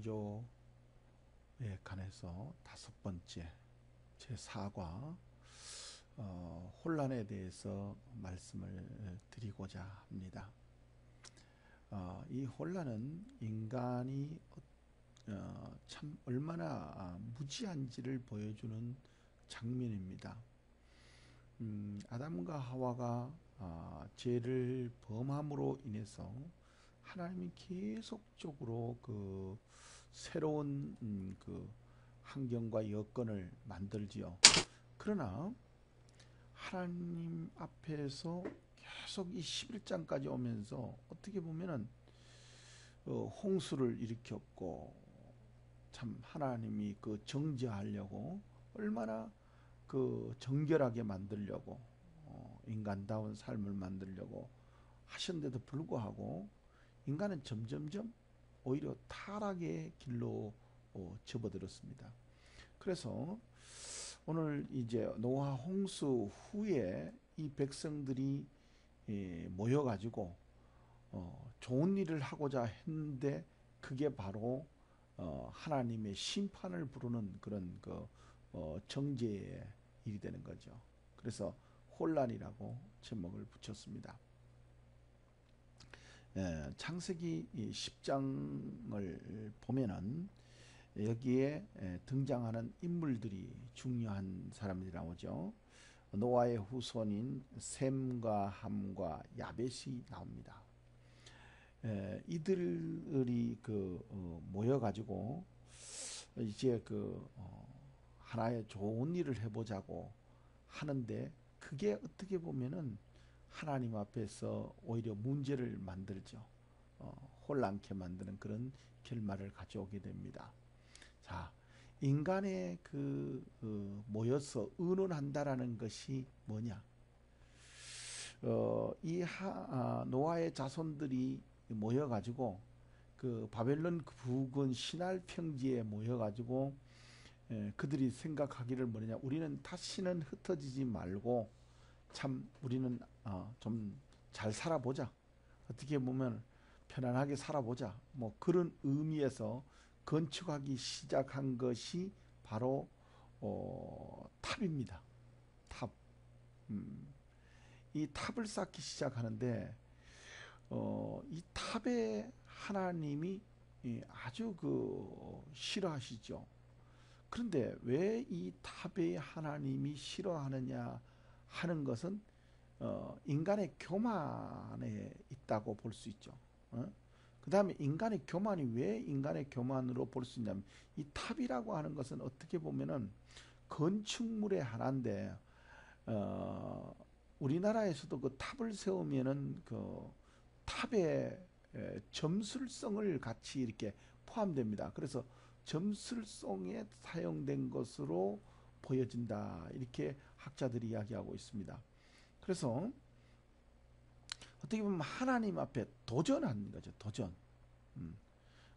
창조에 관해서 다섯 번째 제4과 혼란에 대해서 말씀을 드리고자 합니다. 이 혼란은 인간이 참 얼마나 무지한지를 보여주는 장면입니다. 아담과 하와가 죄를 범함으로 인해서 하나님이 계속적으로 그 새로운 그 환경과 여건을 만들지요. 그러나 하나님 앞에서 계속 이 11장까지 오면서 어떻게 보면은 홍수를 일으켰고, 참 하나님이 그 정죄하려고 얼마나 그 정결하게 만들려고 인간다운 삶을 만들려고 하셨는데도 불구하고 인간은 점점점 오히려 타락의 길로 접어들었습니다. 그래서 오늘 이제 노아 홍수 후에 이 백성들이 모여가지고 좋은 일을 하고자 했는데 그게 바로 하나님의 심판을 부르는 그런 정죄의 일이 되는 거죠. 그래서 혼란이라고 제목을 붙였습니다. 창세기 10장을 보면은 여기에 등장하는 인물들이 중요한 사람들이 나오죠. 노아의 후손인 셈과 함과 야벳이 나옵니다. 이들이 모여가지고 이제 하나의 좋은 일을 해보자고 하는데 그게 어떻게 보면은 하나님 앞에서 오히려 문제를 만들죠. 혼란케 만드는 그런 결말을 가져오게 됩니다. 자, 인간의 모여서 의논한다라는 것이 뭐냐? 노아의 자손들이 모여가지고 그 바벨론 부근 시날 평지에 모여가지고 그들이 생각하기를 뭐냐? 우리는 다시는 흩어지지 말고 참 우리는 좀 잘 살아보자. 어떻게 보면 편안하게 살아보자. 뭐 그런 의미에서 건축하기 시작한 것이 바로 탑입니다. 탑. 이 탑을 쌓기 시작하는데 이 탑에 하나님이 아주 싫어하시죠. 그런데 왜 이 탑에 하나님이 싫어하느냐 하는 것은 인간의 교만에 있다고 볼 수 있죠. 그 다음에 인간의 교만이 왜 인간의 교만으로 볼 수 있냐면 이 탑이라고 하는 것은 어떻게 보면은 건축물의 하나인데 우리나라에서도 그 탑을 세우면은 그 탑에 점술성을 같이 이렇게 포함됩니다. 그래서 점술성에 사용된 것으로 보여진다. 이렇게 학자들이 이야기하고 있습니다. 그래서 어떻게 보면 하나님 앞에 도전하는 거죠. 도전.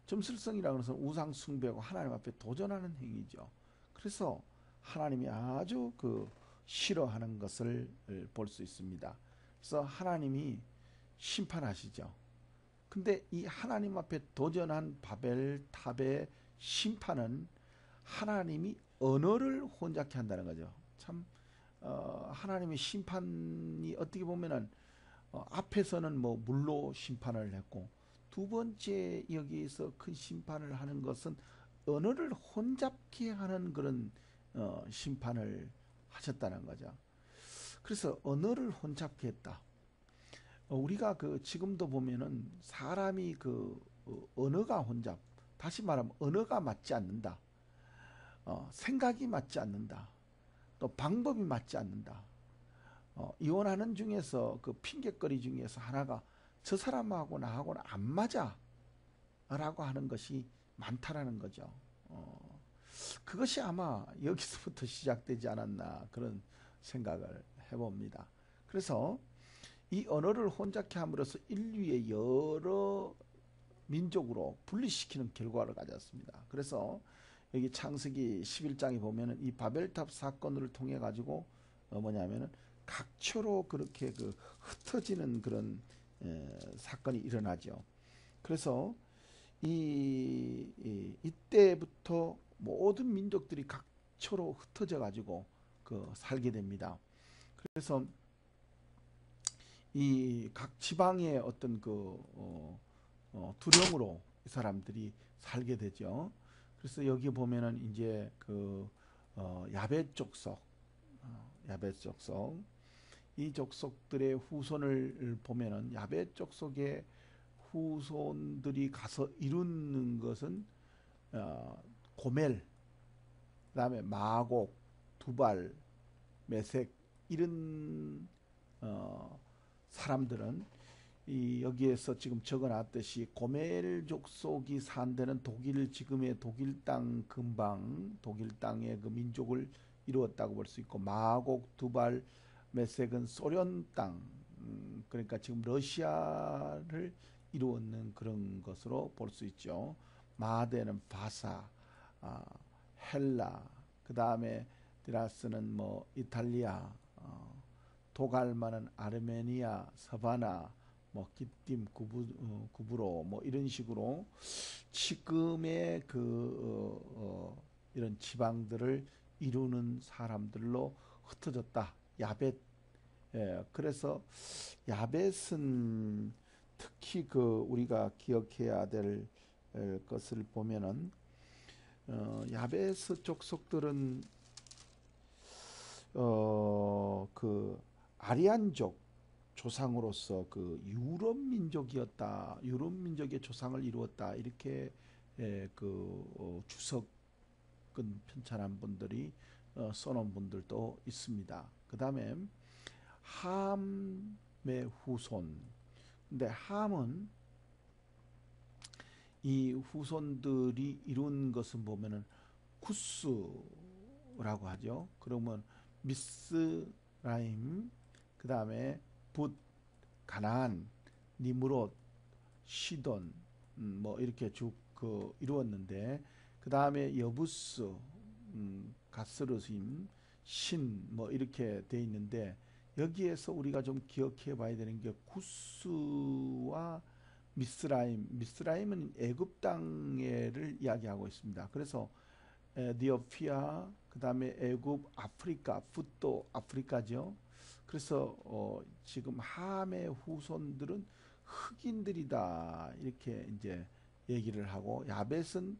점술성이라고 해서 우상 숭배하고 하나님 앞에 도전하는 행위죠. 그래서 하나님이 아주 싫어하는 것을 볼 수 있습니다. 그래서 하나님이 심판하시죠. 근데 이 하나님 앞에 도전한 바벨탑의 심판은 하나님이 언어를 혼잡케 한다는 거죠. 참 하나님의 심판이 어떻게 보면은 앞에서는 뭐 물로 심판을 했고 두 번째 여기에서 큰 심판을 하는 것은 언어를 혼잡케 하는 그런 심판을 하셨다는 거죠. 그래서 언어를 혼잡케 했다. 우리가 지금도 보면은 사람이 언어가 혼잡, 다시 말하면 언어가 맞지 않는다. 생각이 맞지 않는다. 또 방법이 맞지 않는다. 이혼하는 중에서 그 핑곗거리 중에서 하나가 저 사람하고 나하고는 안 맞아 라고 하는 것이 많다라는 거죠. 그것이 아마 여기서부터 시작되지 않았나 그런 생각을 해봅니다. 그래서 이 언어를 혼잡케 함으로써 인류의 여러 민족으로 분리시키는 결과를 가졌습니다. 그래서 여기 창세기 11장에 보면은 이 바벨탑 사건을 통해 가지고 뭐냐면은 각처로 그렇게 흩어지는 그런 사건이 일어나죠. 그래서 이때부터 모든 민족들이 각처로 흩어져 가지고 살게 됩니다. 그래서 이 각 지방의 어떤 두령으로 이 사람들이 살게 되죠. 그래서 여기 보면은 이제 야벳 족속, 야벳 족속, 이 족속들의 후손을 보면은 야벳 족속의 후손들이 가서 이루는 것은 고멜, 그다음에 마곡, 두발, 메색 이런 사람들은 여기에서 지금 적어놨듯이 고멜 족속이 산 데는 지금의 독일 땅 근방, 독일 땅의 그 민족을 이루었다고 볼 수 있고, 마곡, 두발, 메색은 소련 땅, 그러니까 지금 러시아를 이루었는 그런 것으로 볼 수 있죠. 마대는 바사, 아, 헬라, 그 다음에 디라스는 뭐 이탈리아, 도갈마는 아르메니아, 서바나, 뭐 기띔, 구브로 뭐 이런 식으로 지금의 이런 지방들을 이루는 사람들로 흩어졌다. 야벳. 예, 그래서 야벳은 특히 우리가 기억해야 될 것을 보면은 야벳 족속들은 아리안족 조상으로서 유럽 민족이었다. 유럽 민족의 조상을 이루었다. 이렇게 주석은 편찬한 분들이 써놓은 분들도 있습니다. 그 다음에 함의 후손. 근데 함은 이 후손들이 이룬 것은 보면은 쿠스라고 하죠. 그러면 미스라임, 그 다음에 붓, 가나안, 니므롯, 시돈, 뭐 이렇게 쭉 이루었는데, 그 다음에 여부스, 가스르심, 신, 뭐 이렇게 돼 있는데, 여기에서 우리가 좀 기억해 봐야 되는 게 구스와 미스라임은 애굽 땅을 이야기하고 있습니다. 그래서 에디오피아, 그 다음에 애굽, 아프리카, 풋도 아프리카죠. 그래서 지금 함의 후손들은 흑인들이다 이렇게 이제 얘기를 하고, 야벳은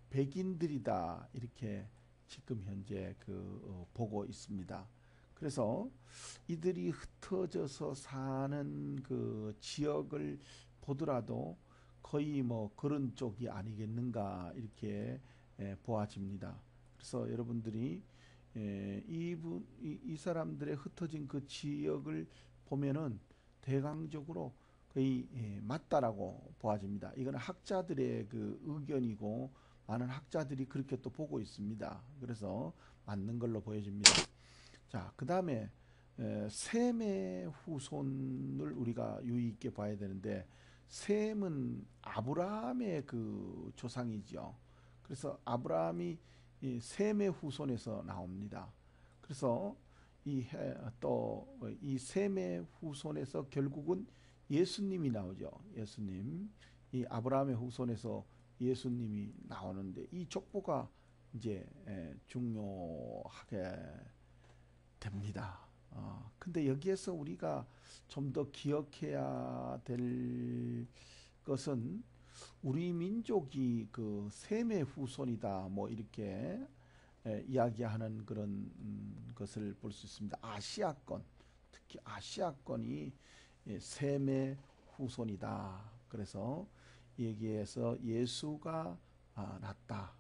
백인들이다 이렇게 지금 현재 보고 있습니다. 그래서 이들이 흩어져서 사는 지역을 보더라도 거의 뭐 그런 쪽이 아니겠는가 이렇게 보아집니다. 그래서 여러분들이 이 사람들의 흩어진 그 지역을 보면은 대강적으로 거의 맞다라고 보아집니다. 이거는 학자들의 의견이고, 많은 학자들이 그렇게 또 보고 있습니다. 그래서 맞는 걸로 보여집니다. 자, 그 다음에 셈의 후손을 우리가 유의 있게 봐야 되는데, 셈은 아브라함의 조상이죠. 그래서 아브라함이 이 셈의 후손에서 나옵니다. 그래서 이 셈의 후손에서 결국은 예수님이 나오죠. 예수님. 이 아브라함의 후손에서 예수님이 나오는데, 이 족보가 이제 중요하게 됩니다. 근데 여기에서 우리가 좀 더 기억해야 될 것은, 우리 민족이 셈의 후손이다 뭐 이렇게 이야기하는 그런 것을 볼 수 있습니다. 아시아권, 특히 아시아권이 셈의 후손이다. 그래서 여기에서 예수가 났다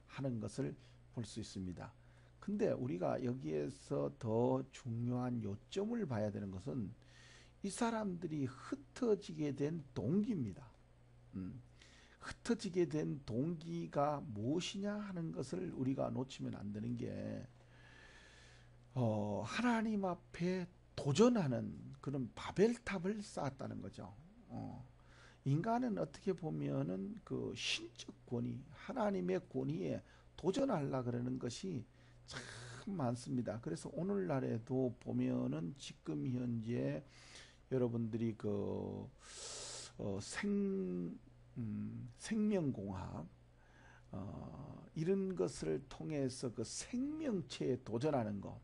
하는 것을 볼 수 있습니다. 근데 우리가 여기에서 더 중요한 요점을 봐야 되는 것은 이 사람들이 흩어지게 된 동기입니다. 흩어지게 된 동기가 무엇이냐 하는 것을 우리가 놓치면 안 되는 게, 하나님 앞에 도전하는 그런 바벨탑을 쌓았다는 거죠. 인간은 어떻게 보면은 신적 권위, 하나님의 권위에 도전하려 그러는 것이 참 많습니다. 그래서 오늘날에도 보면은 지금 현재 여러분들이 생명공학 이런 것을 통해서 그 생명체에 도전하는 것,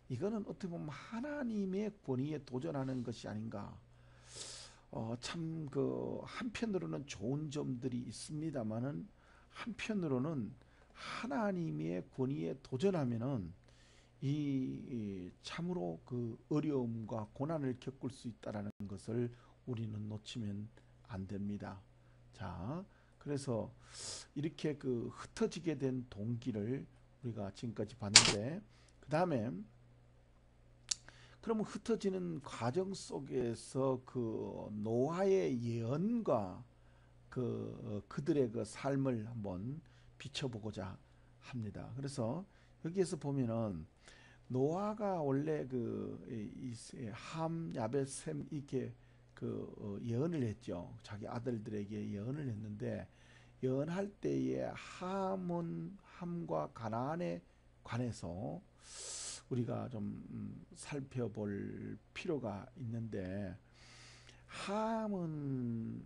이거는 어떻게 보면 하나님의 권위에 도전하는 것이 아닌가. 참 그 한편으로는 좋은 점들이 있습니다만은 한편으로는 하나님의 권위에 도전하면은 이 참으로 그 어려움과 고난을 겪을 수 있다라는 것을 우리는 놓치면 안 됩니다. 자, 그래서 이렇게 그 흩어지게 된 동기를 우리가 지금까지 봤는데, 그 다음에 그러면 흩어지는 과정 속에서 그 노아의 예언과 그들의 그 삶을 한번 비춰보고자 합니다. 그래서 여기에서 보면은 노아가 원래 함, 야벳, 셈 이렇게 예언을 했죠. 자기 아들들에게 예언을 했는데, 예언할 때에 함과 가나안에 관해서 우리가 좀 살펴볼 필요가 있는데, 함은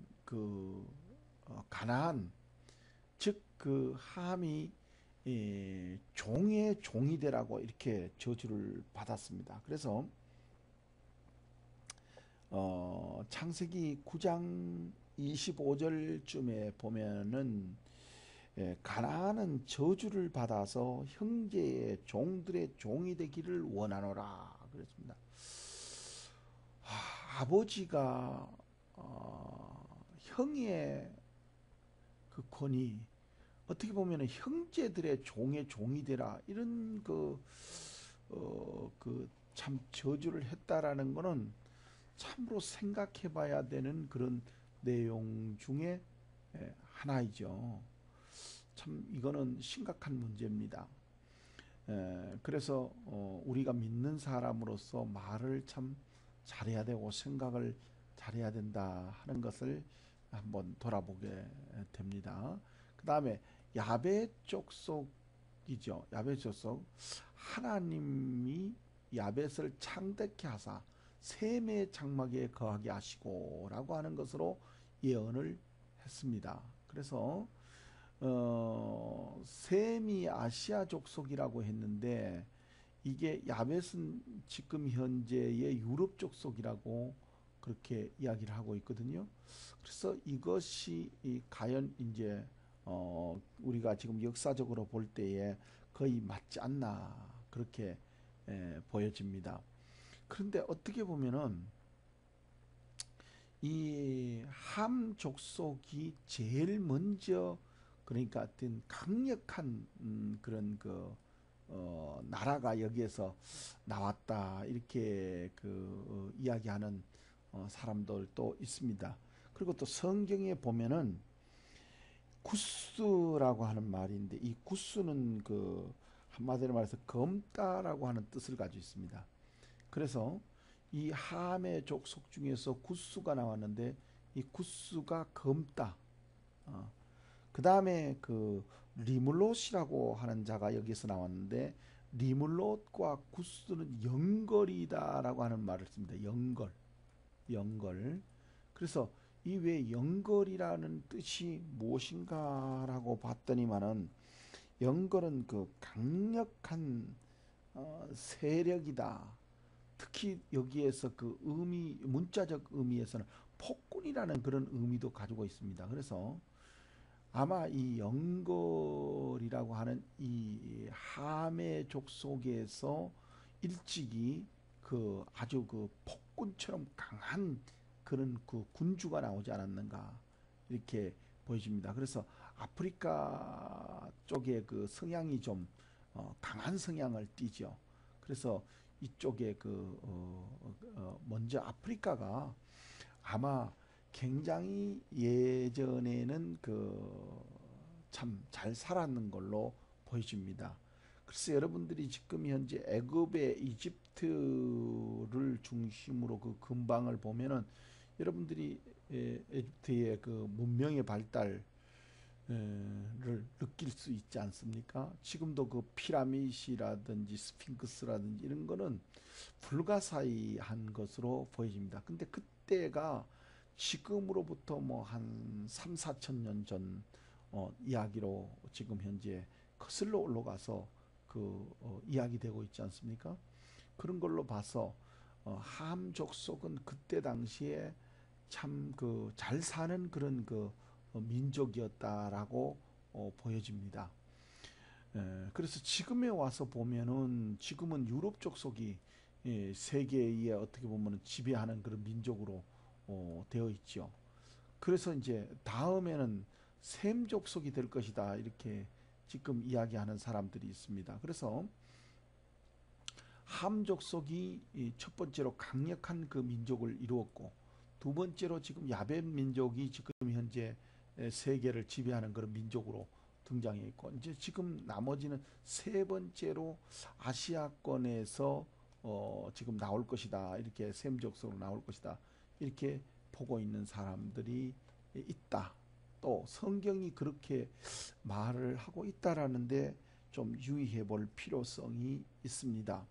가나안, 즉 그 함이 종의 종이 되라고 이렇게 저주를 받았습니다. 그래서 창세기 9장 25절쯤에 보면은 가나안은 저주를 받아서 형제의 종들의 종이 되기를 원하노라 그랬습니다. 아버지가 형의 그 권위, 어떻게 보면 형제들의 종의 종이 되라, 이런 참 저주를 했다라는 거는 참으로 생각해 봐야 되는 그런 내용 중에 하나이죠. 참 이거는 심각한 문제입니다. 그래서 우리가 믿는 사람으로서 말을 참 잘해야 되고 생각을 잘해야 된다 하는 것을 한번 돌아보게 됩니다. 그 다음에 야벳 족속이죠. 야벳 족속, 하나님이 야벳을 창대케 하사 셈의 장막에 거하게 하시고 라고 하는 것으로 예언을 했습니다. 그래서 셈이 아시아 족속이라고 했는데, 이게 야벳은 지금 현재의 유럽 족속이라고 그렇게 이야기를 하고 있거든요. 그래서 이것이 과연 이제 우리가 지금 역사적으로 볼 때에 거의 맞지 않나 그렇게 보여집니다. 그런데 어떻게 보면은 이 함 족속이 제일 먼저, 그러니까 어떤 강력한 그런 나라가 여기에서 나왔다 이렇게 이야기하는 사람들도 있습니다. 그리고 또 성경에 보면은 구스라고 하는 말인데, 이 구스는 한마디로 말해서 검다라고 하는 뜻을 가지고 있습니다. 그래서 이 함의 족속 중에서 구스가 나왔는데, 이 구스가 검다. 그 다음에 리물롯이라고 하는 자가 여기서 나왔는데, 리물롯과 구스는 연걸이다라고 하는 말을 씁니다. 연걸. 그래서 이 왜 연걸이라는 뜻이 무엇인가라고 봤더니만은, 연걸은 강력한 세력이다. 특히 여기에서 문자적 의미에서는 폭군이라는 그런 의미도 가지고 있습니다. 그래서 아마 이 연걸이라고 하는 이 함의 족속에서 일찍이 아주 폭군처럼 강한 그런 군주가 나오지 않았는가 이렇게 보여집니다. 그래서 아프리카 쪽의 성향이 좀 강한 성향을 띠죠. 그래서 이쪽에 먼저 아프리카가 아마 굉장히 예전에는 참 잘 살았는 걸로 보여집니다. 그래서 여러분들이 지금 현재 애굽의 이집트를 중심으로 근방을 보면은 여러분들이 이집트의 문명의 발달을 느낄 수 있지 않습니까? 지금도 피라미드라든지 스핑크스라든지 이런 거는 불가사의한 것으로 보여집니다. 근데 그때가 지금으로부터 뭐 한 3, 4천 년 전 이야기로 지금 현재 거슬러 올라가서 이야기되고 있지 않습니까? 그런 걸로 봐서 함 족속은 그때 당시에 참 잘 사는 그런 민족이었다라고 보여집니다. 그래서 지금에 와서 보면은 지금은 유럽 족속이 세계에 어떻게 보면 지배하는 그런 민족으로 되어 있죠. 그래서 이제 다음에는 셈 족속이 될 것이다 이렇게 지금 이야기하는 사람들이 있습니다. 그래서 함 족속이 첫 번째로 강력한 그 민족을 이루었고, 두 번째로 지금 야벳 민족이 지금 현재 세계를 지배하는 그런 민족으로 등장해 있고, 이제 지금 나머지는 세 번째로 아시아권에서 지금 나올 것이다 이렇게 셈 족속으로 나올 것이다 이렇게 보고 있는 사람들이 있다. 또 성경이 그렇게 말을 하고 있다라는데 좀 유의해 볼 필요성이 있습니다.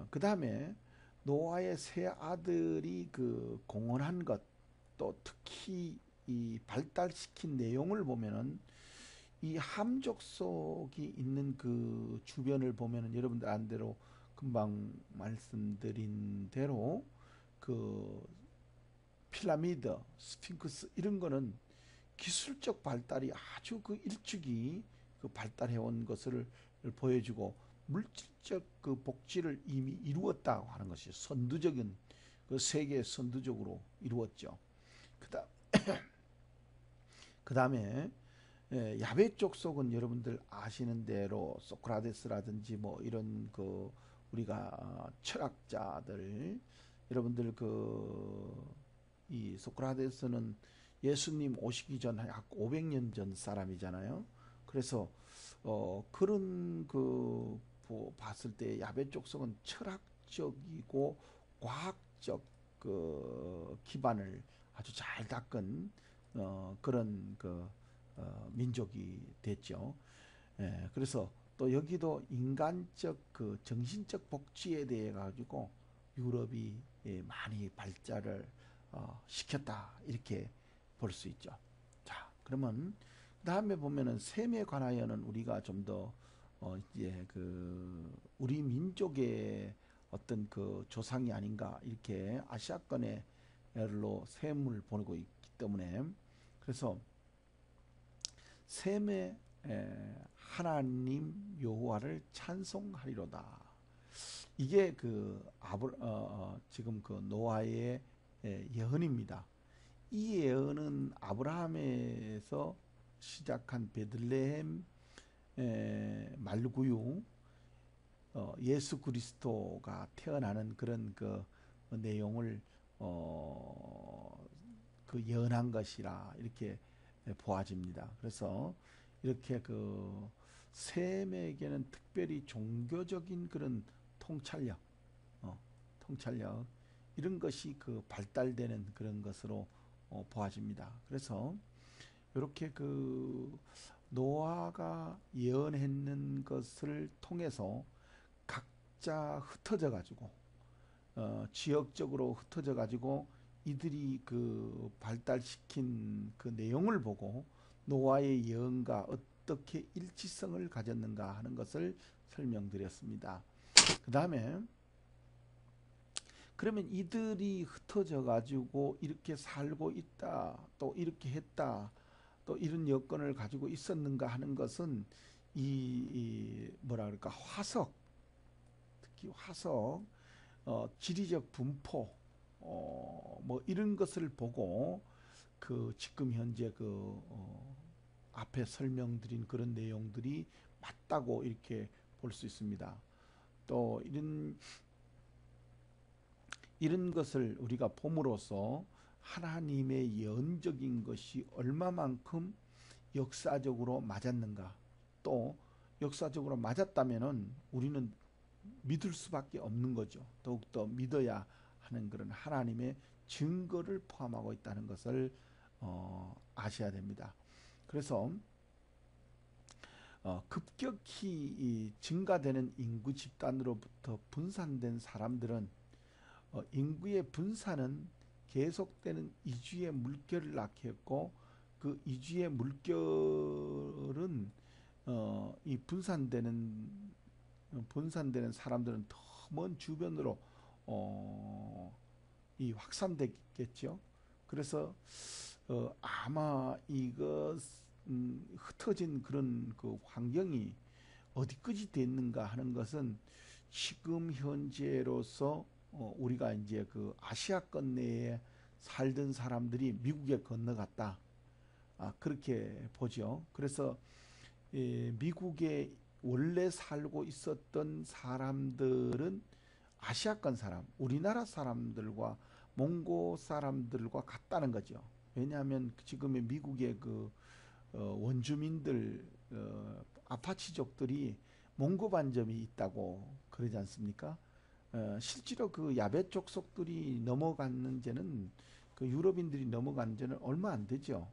그 다음에 노아의 세 아들이 공헌한 것, 또 특히 이 발달시킨 내용을 보면은 이 함족속이 있는 그 주변을 보면은 여러분들 안 대로 금방 말씀드린 대로 그 피라미드, 스핑크스 이런 거는 기술적 발달이 아주 일찍이 발달해 온 것을 보여주고, 물질적 복지를 이미 이루었다고 하는 것이 선두적인 세계 선두적으로 이루었죠. 그다 그다음에 야베 족속은 여러분들 아시는 대로 소크라테스라든지 뭐 이런 우리가 철학자들, 여러분들 이 소크라테스는 예수님 오시기 전 약 500년 전 사람이잖아요. 그래서 그런 봤을 때 야베 족속은 철학적이고 과학적 기반을 아주 잘 닦은 그런 민족이 됐죠. 그래서 또 여기도 인간적 정신적 복지에 대해 가지고 유럽이 많이 발달을 시켰다 이렇게 볼 수 있죠. 자, 그러면 다음에 보면은 셈에 관하여는 우리가 좀 더 이제 우리 민족의 어떤 조상이 아닌가 이렇게 아시아권의로 셈을 보내고 있기 때문에, 그래서 셈의 하나님 여호와를 찬송하리로다. 이게 지금 노아의 예언입니다. 이 예언은 아브라함에서 시작한 베들레헴 말구유 예수 그리스도가 태어나는 그런 내용을 예언한 것이라 이렇게 보아집니다. 그래서 이렇게 셈에게는 특별히 종교적인 그런 통찰력, 통찰력 이런 것이 발달되는 그런 것으로 보아집니다. 그래서 이렇게 노아가 예언했는 것을 통해서 각자 흩어져 가지고 지역적으로 흩어져 가지고 이들이 발달시킨 내용을 보고 노아의 예언과 어떻게 일치성을 가졌는가 하는 것을 설명드렸습니다. 그 다음에 그러면 이들이 흩어져 가지고 이렇게 살고 있다, 또 이렇게 했다, 또 이런 여건을 가지고 있었는가 하는 것은 뭐라 그럴까, 화석, 특히 화석, 지리적 분포, 뭐 이런 것을 보고 지금 현재 앞에 설명드린 그런 내용들이 맞다고 이렇게 볼 수 있습니다. 또 이런 것을 우리가 봄으로써 하나님의 예언적인 것이 얼마만큼 역사적으로 맞았는가, 또 역사적으로 맞았다면은 우리는 믿을 수밖에 없는 거죠. 더욱더 믿어야 하는 그런 하나님의 증거를 포함하고 있다는 것을 아셔야 됩니다. 그래서 급격히 증가되는 인구 집단으로부터 분산된 사람들은 인구의 분산은 계속되는 이주의 물결을 낳게 했고, 그 이주의 물결은 이 분산되는 사람들은 더 먼 주변으로 이 확산되겠죠. 그래서 아마 이거 흩어진 그런 그 환경이 어디까지 됐는가 하는 것은 지금 현재로서 우리가 이제 그 아시아권 내에 살던 사람들이 미국에 건너갔다. 그렇게 보죠. 그래서 미국에 원래 살고 있었던 사람들은 아시아권 사람, 우리나라 사람들과 몽고 사람들과 같다는 거죠. 왜냐하면 지금의 미국의 그 원주민들 아파치족들이 몽고 반점이 있다고 그러지 않습니까? 실제로 그 야베 족속들이 넘어갔는 지는 그 유럽인들이 넘어간 지는 얼마 안 되죠.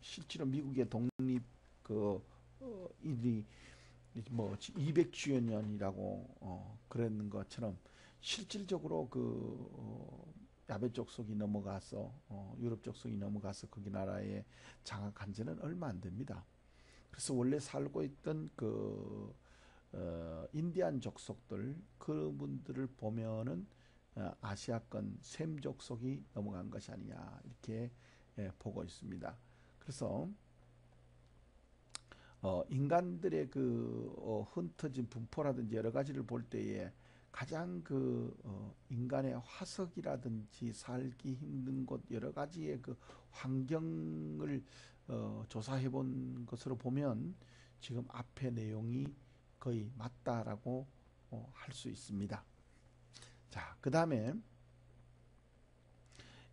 실제로 미국의 독립 그 일이 뭐 200주여 년이라고 그랬는 것처럼 실질적으로 그 야베 족속이 넘어가서 유럽 족속이 넘어가서 거기 나라에 장악한 지는 얼마 안 됩니다. 그래서 원래 살고 있던 그 인디안 족속들 그분들을 보면은 아시아권 셈 족속이 넘어간 것이 아니냐 이렇게 보고 있습니다. 그래서 인간들의 그 흩어진 분포라든지 여러 가지를 볼 때에 가장 그 인간의 화석이라든지 살기 힘든 곳 여러 가지의 그 환경을 조사해 본 것으로 보면 지금 앞의 내용이 거의 맞다라고 할 수 있습니다. 자, 그 다음에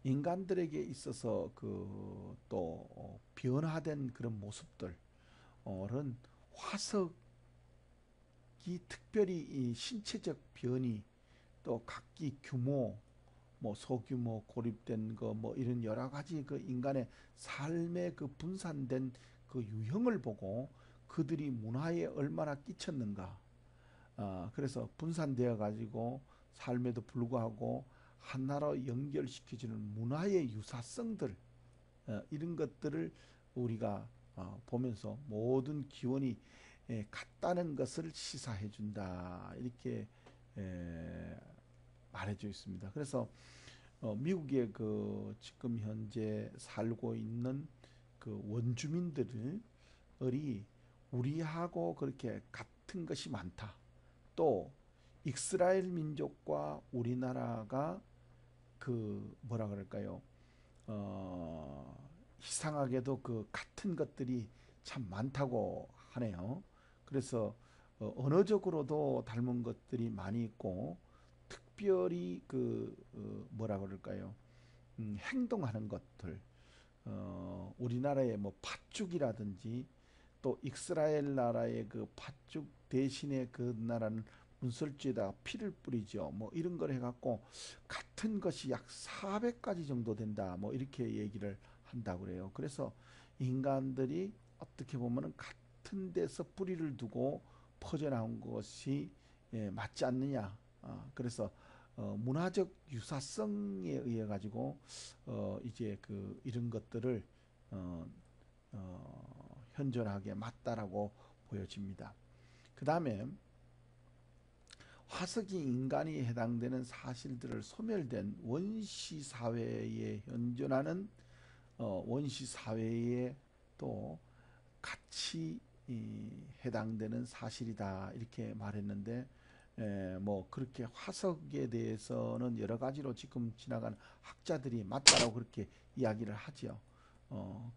인간들에게 있어서 그 또 변화된 그런 모습들은 화석이 특별히 이 신체적 변이 또 각기 규모 뭐 소규모 고립된 거 뭐 이런 여러 가지 그 인간의 삶의 그 분산된 그 유형을 보고 그들이 문화에 얼마나 끼쳤는가. 그래서 분산되어 가지고 삶에도 불구하고 하나로 연결시켜주는 문화의 유사성들 이런 것들을 우리가 보면서 모든 기원이 같다는 것을 시사해 준다 이렇게 말해져 있습니다. 그래서 미국의 그 지금 현재 살고 있는 그 원주민들이 우리하고 그렇게 같은 것이 많다. 또 이스라엘 민족과 우리나라가 그 뭐라 그럴까요? 이상하게도 그 같은 것들이 참 많다고 하네요. 그래서 언어적으로도 닮은 것들이 많이 있고 특별히 그 뭐라 그럴까요? 행동하는 것들 우리나라의 뭐 팥죽이라든지 또 이스라엘 나라의 그 팥죽 대신에 그 나라는 문설주에다가 피를 뿌리죠. 뭐 이런 걸 해갖고 같은 것이 약 400가지 정도 된다. 뭐 이렇게 얘기를 한다고 그래요. 그래서 인간들이 어떻게 보면은 같은 데서 뿌리를 두고 퍼져나온 것이 맞지 않느냐. 그래서 문화적 유사성에 의해 가지고 이제 그 이런 것들을 어, 현존하게 맞다라고 보여집니다. 그 다음에 화석이 인간이 해당되는 사실들을 소멸된 원시 사회에 현존하는 원시 사회에 또 같이 해당되는 사실이다 이렇게 말했는데 뭐 그렇게 화석에 대해서는 여러 가지로 지금 지나간 학자들이 맞다라고 그렇게 이야기를 하지요.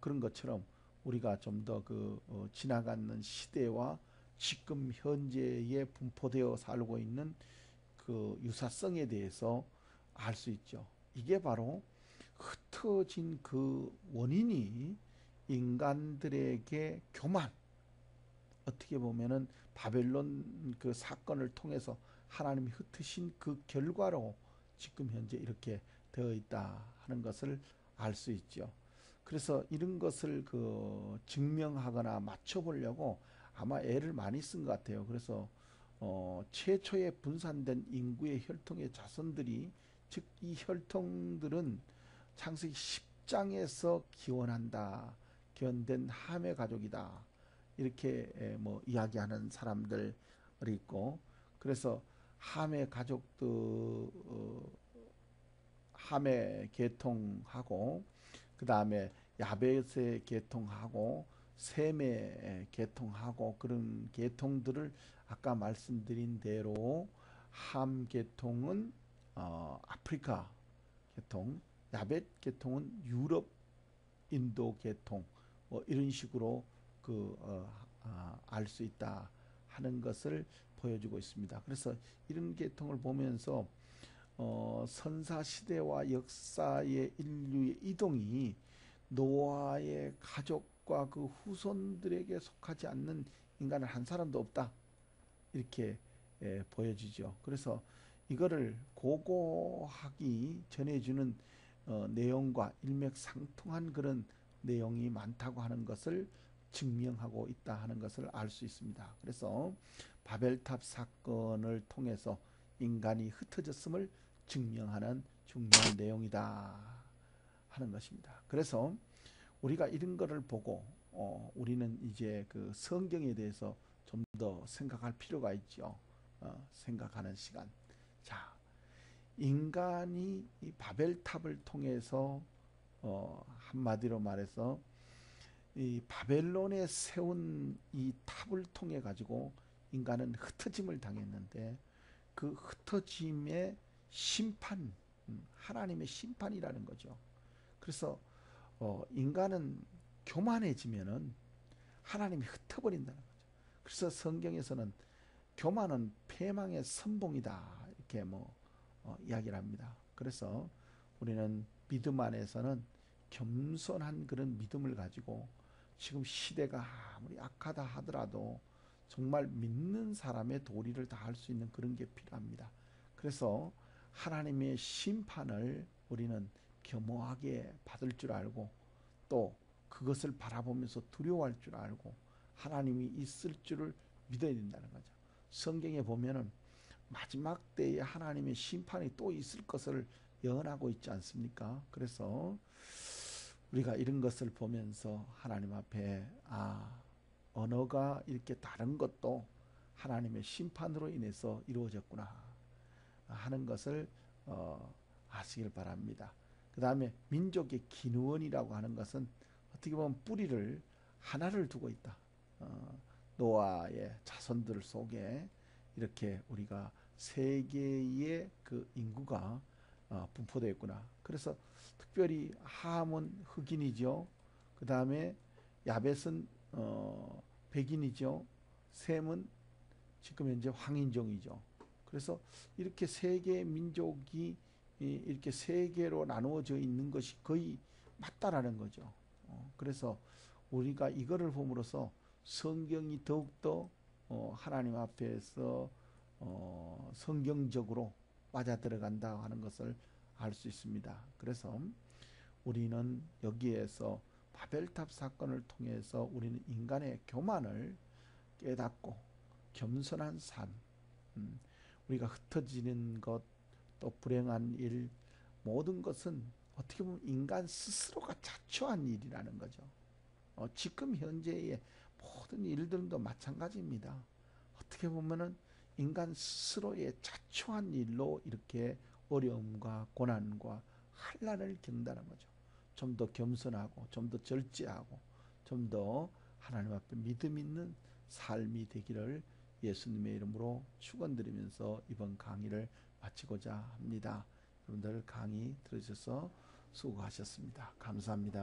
그런 것처럼 우리가 좀 더 그 지나가는 시대와 지금 현재에 분포되어 살고 있는 그 유사성에 대해서 알 수 있죠. 이게 바로 흩어진 그 원인이 인간들에게 교만, 어떻게 보면은 바벨론 그 사건을 통해서 하나님이 흩으신 그 결과로 지금 현재 이렇게 되어 있다 하는 것을 알 수 있죠. 그래서 이런 것을 그 증명하거나 맞춰보려고 아마 애를 많이 쓴 것 같아요. 그래서 최초의 분산된 인구의 혈통의 자손들이 즉 이 혈통들은 창세기 10장에서 기원한다. 기원된 함의 가족이다. 이렇게 뭐 이야기하는 사람들이 있고, 그래서 함의 가족들, 함의 계통하고, 그 다음에 야벳의 계통하고, 셈의 계통하고, 그런 계통들을 아까 말씀드린 대로 함 계통은 아프리카 계통, 야벳 계통은 유럽, 인도 계통, 뭐 이런 식으로 알 수 있다 하는 것을 보여주고 있습니다. 그래서 이런 계통을 보면서 선사 시대와 역사의 인류의 이동이 노아의 가족과 그 후손들에게 속하지 않는 인간은 한 사람도 없다. 이렇게 보여지죠. 그래서 이거를 고고하게 전해주는 내용과 일맥상통한 그런 내용이 많다고 하는 것을 증명하고 있다 하는 것을 알 수 있습니다. 그래서 바벨탑 사건을 통해서 인간이 흩어졌음을 증명하는 중요한 내용이다 하는 것입니다. 그래서 우리가 이런 거를 보고 우리는 이제 그 성경에 대해서 좀 더 생각할 필요가 있죠. 생각하는 시간. 자, 인간이 이 바벨탑을 통해서 한마디로 말해서 이 바벨론에 세운 이 탑을 통해 가지고 인간은 흩어짐을 당했는데 그 흩어짐의 심판, 하나님의 심판이라는 거죠. 그래서 인간은 교만해지면은 하나님이 흩어버린다는 거죠. 그래서 성경에서는 교만은 패망의 선봉이다 이렇게 이야기를 합니다. 그래서 우리는 믿음 안에서는 겸손한 그런 믿음을 가지고 지금 시대가 아무리 악하다 하더라도 정말 믿는 사람의 도리를 다할 수 있는 그런 게 필요합니다. 그래서 하나님의 심판을 우리는 겸허하게 받을 줄 알고 또 그것을 바라보면서 두려워할 줄 알고 하나님이 있을 줄을 믿어야 된다는 거죠. 성경에 보면은 마지막 때에 하나님의 심판이 또 있을 것을 예언하고 있지 않습니까? 그래서 우리가 이런 것을 보면서 하나님 앞에 언어가 이렇게 다른 것도 하나님의 심판으로 인해서 이루어졌구나 하는 것을 아시길 바랍니다. 그 다음에 민족의 기원이라고 하는 것은 어떻게 보면 뿌리를 하나를 두고 있다. 노아의 자손들 속에 이렇게 우리가 세계의 그 인구가 분포되어 있구나. 그래서 특별히 함은 흑인이죠. 그 다음에 야벳은 백인이죠. 셈은 지금 현재 황인종이죠. 그래서 이렇게 세 개의 민족이 이렇게 세 개로 나누어져 있는 것이 거의 맞다라는 거죠. 그래서 우리가 이거를 봄으로써 성경이 더욱더 하나님 앞에서 성경적으로 맞아 들어간다 하는 것을 알 수 있습니다. 그래서 우리는 여기에서 바벨탑 사건을 통해서 우리는 인간의 교만을 깨닫고 겸손한 삶, 우리가 흩어지는 것, 또 불행한 일, 모든 것은 어떻게 보면 인간 스스로가 자초한 일이라는 거죠. 지금 현재의 모든 일들도 마찬가지입니다. 어떻게 보면은 인간 스스로의 자초한 일로 이렇게 어려움과 고난과 환난을 겪는다는 거죠. 좀 더 겸손하고 좀 더 절제하고 좀 더 하나님 앞에 믿음 있는 삶이 되기를 예수님의 이름으로 축원드리면서 이번 강의를 마치고자 합니다. 여러분들 강의 들으셔서 수고하셨습니다. 감사합니다.